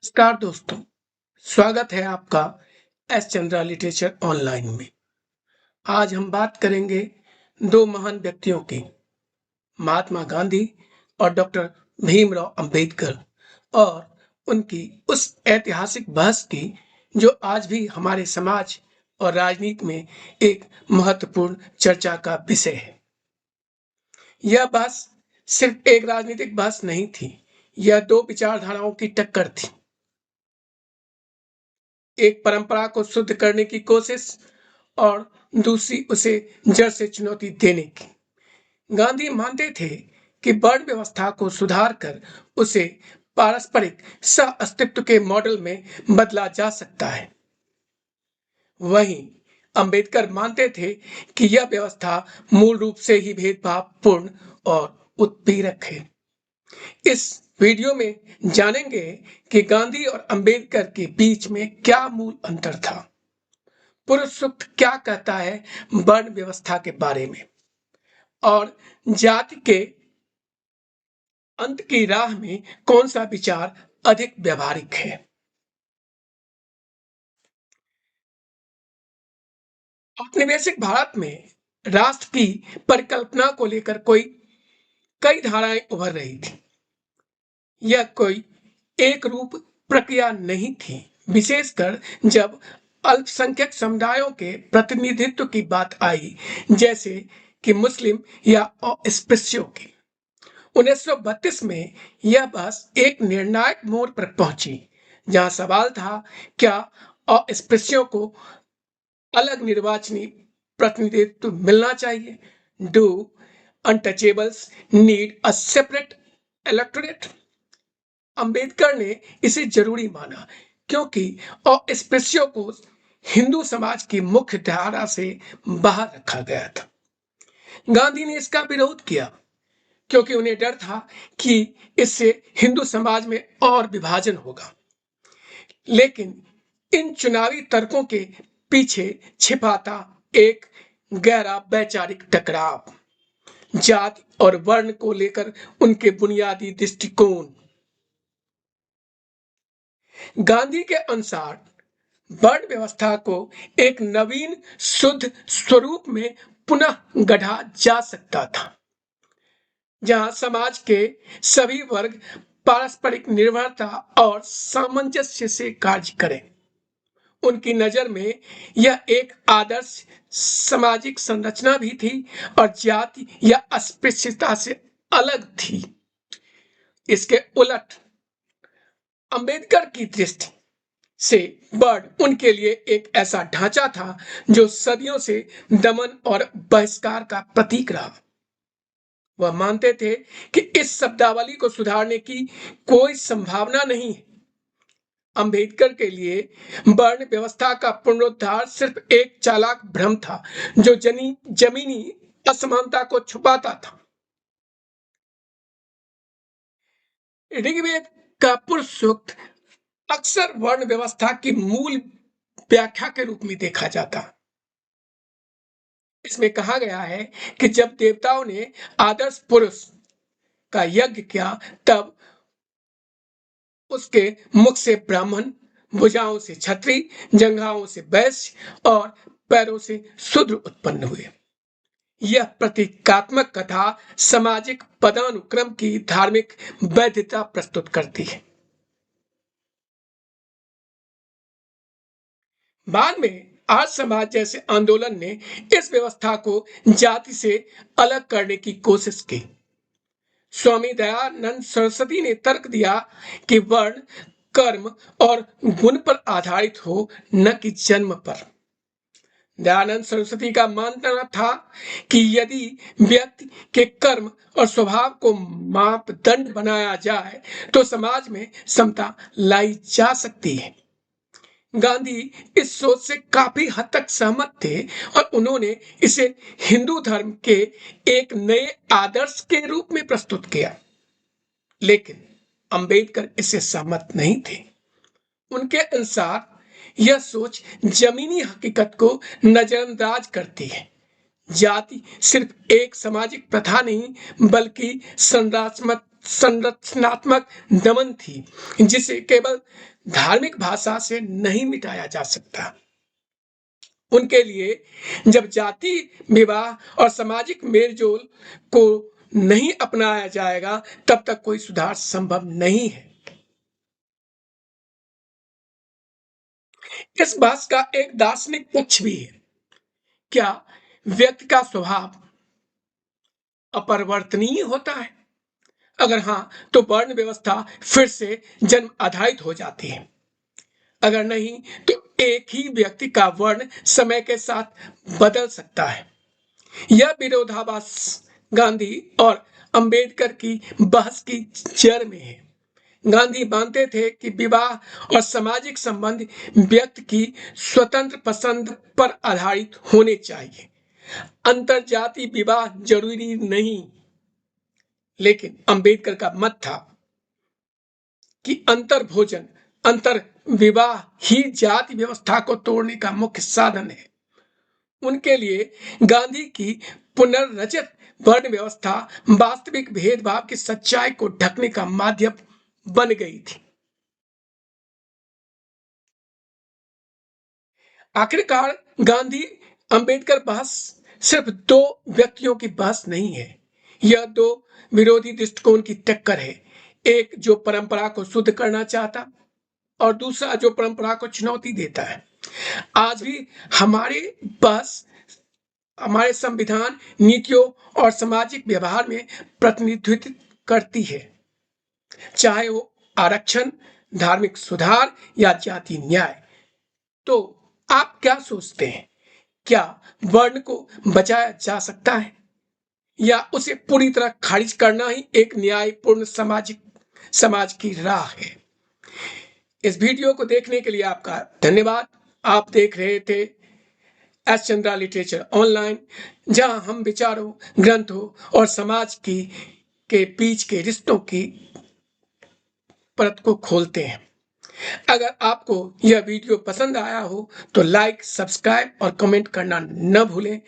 नमस्कार दोस्तों, स्वागत है आपका एस चंद्रा लिटरेचर ऑनलाइन में। आज हम बात करेंगे दो महान व्यक्तियों की, महात्मा गांधी और डॉक्टर भीमराव अंबेडकर और उनकी उस ऐतिहासिक बहस की जो आज भी हमारे समाज और राजनीति में एक महत्वपूर्ण चर्चा का विषय है। यह बहस सिर्फ एक राजनीतिक बहस नहीं थी, यह दो विचारधाराओं की टक्कर थी। एक परंपरा को शुद्ध करने की कोशिश और दूसरी उसे जड़ से चुनौती देने की। गांधी मानते थे कि वर्ण व्यवस्था को सुधार कर उसे पारस्परिक सह अस्तित्व के मॉडल में बदला जा सकता है। वहीं अंबेडकर मानते थे कि यह व्यवस्था मूल रूप से ही भेदभावपूर्ण और उत्पीड़क है। इस वीडियो में जानेंगे कि गांधी और अंबेडकर के बीच में क्या मूल अंतर था, पुरुष सूक्त क्या कहता है वर्ण व्यवस्था के बारे में, और जाति के अंत की राह में कौन सा विचार अधिक व्यवहारिक है। औपनिवेशिक भारत में राष्ट्र की परिकल्पना को लेकर कई धाराएं उभर रही थी। यह कोई एक रूप प्रक्रिया नहीं थी, विशेषकर जब अल्पसंख्यक समुदायों के प्रतिनिधित्व की बात आई, जैसे कि मुस्लिम या अस्पृश्यों की। 1932 में यह बहस एक निर्णायक मोड़ पर पहुंची, जहां सवाल था, क्या अस्पृश्यों को अलग निर्वाचनी प्रतिनिधित्व मिलना चाहिए? Do untouchables need a separate electorate? Ambedkar ने इसे जरूरी माना, क्योंकि अस्पृश्यों को हिंदू समाज की मुख्य धारा से बाहर रखा गया था। गांधी ने इसका विरोध किया, क्योंकि उन्हें डर था कि इससे हिंदू समाज में और विभाजन होगा। लेकिन इन चुनावी तर्कों के पीछे छिपा था एक गहरा वैचारिक टकराव, जाति और वर्ण को लेकर उनके बुनियादी दृष्टिकोण। गांधी के अनुसार वर्ण व्यवस्था को एक नवीन शुद्ध स्वरूप में पुनः गढ़ा जा सकता था, जहां समाज के सभी वर्ग पारस्परिक निर्भरता और सामंजस्य से कार्य करें। उनकी नजर में यह एक आदर्श सामाजिक संरचना भी थी और जाति या अस्पृश्यता से अलग थी। इसके उलट अंबेडकर की दृष्टि से वर्ण उनके लिए एक ऐसा ढांचा था जो सदियों से दमन और बहिष्कार का प्रतीक रहा। वह मानते थे कि इस शब्दावली को सुधारने की कोई संभावना नहीं है। अंबेडकर के लिए वर्ण व्यवस्था का पुनरुद्धार सिर्फ एक चालाक भ्रम था, जो जमीनी असमानता को छुपाता था। ऋग्वेद का पुरुष सूक्त अक्सर वर्ण व्यवस्था की मूल व्याख्या के रूप में देखा जाता। इसमें कहा गया है कि जब देवताओं ने आदर्श पुरुष का यज्ञ किया, तब उसके मुख से ब्राह्मण, भुजाओं से क्षत्रिय, जंघाओं से वैश्य और पैरों से शूद्र उत्पन्न हुए। यह प्रतीकात्मक कथा सामाजिक पदानुक्रम की धार्मिक वैधता प्रस्तुत करती है। बाद में आज समाज जैसे आंदोलन ने इस व्यवस्था को जाति से अलग करने की कोशिश की। स्वामी दयानंद सरस्वती ने तर्क दिया कि वर्ण कर्म और गुण पर आधारित हो, न कि जन्म पर। दयानंद सरस्वती का मानना था कि यदि व्यक्ति के कर्म और स्वभाव को मापदंड बनाया जाए तो समाज में समता लाई जा सकती है। गांधी इस सोच से काफी हद तक सहमत थे और उन्होंने इसे हिंदू धर्म के एक नए आदर्श के रूप में प्रस्तुत किया। लेकिन अंबेडकर इससे सहमत नहीं थे। उनके अनुसार यह सोच जमीनी हकीकत को नजरअंदाज करती है। जाति सिर्फ एक सामाजिक प्रथा नहीं, बल्कि संरचनात्मक दमन थी जिसे केवल धार्मिक भाषा से नहीं मिटाया जा सकता। उनके लिए जब जाति विवाह और सामाजिक मेलजोल को नहीं अपनाया जाएगा तब तक कोई सुधार संभव नहीं है। इस बहस का एक दार्शनिक पक्ष भी है। क्या व्यक्ति का स्वभाव अपरिवर्तनीय होता है? अगर हां, तो वर्ण व्यवस्था फिर से जन्म आधारित हो जाती है। अगर नहीं, तो एक ही व्यक्ति का वर्ण समय के साथ बदल सकता है। यह विरोधाभास गांधी और अंबेडकर की बहस की जड़ में है। गांधी मानते थे कि विवाह और सामाजिक संबंध व्यक्ति की स्वतंत्र पसंद पर आधारित होने चाहिए। अंतरजातीय विवाह जरूरी नहीं। लेकिन अंबेडकर का मत था कि अंतर भोजन, अंतर विवाह ही जाति व्यवस्था को तोड़ने का मुख्य साधन है। उनके लिए गांधी की पुनर्रचित वर्ण व्यवस्था वास्तविक भेदभाव की सच्चाई को ढकने का माध्यम बन गई थी। आखिरकार गांधी अंबेडकर बहस सिर्फ दो व्यक्तियों की बहस नहीं है। यह दो विरोधी दृष्टिकोण की टक्कर है। एक जो परंपरा को शुद्ध करना चाहता और दूसरा जो परंपरा को चुनौती देता है। आज भी हमारे बहस हमारे संविधान, नीतियों और सामाजिक व्यवहार में प्रतिनिधित्व करती है, चाहे वो आरक्षण, धार्मिक सुधार या जाति न्याय। तो आप क्या सोचते हैं? क्या वर्ण को बचाया जा सकता है या उसे पूरी तरह खारिज करना ही एक न्यायपूर्ण समाज की राह है? इस वीडियो को देखने के लिए आपका धन्यवाद। आप देख रहे थे एस चंद्रा लिटरेचर ऑनलाइन, जहां हम विचारों, ग्रंथों और समाज के बीच के रिश्तों की परत को खोलते हैं। अगर आपको यह वीडियो पसंद आया हो तो लाइक, सब्सक्राइब और कमेंट करना न भूलें।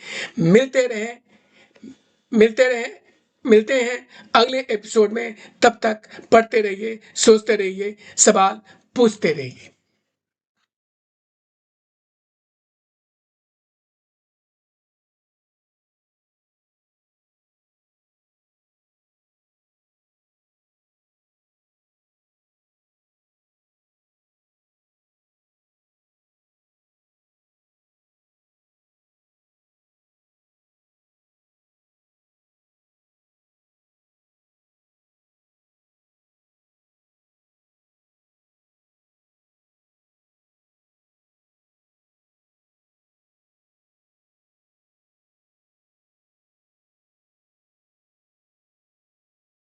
मिलते हैं अगले एपिसोड में। तब तक पढ़ते रहिए, सोचते रहिए, सवाल पूछते रहिए।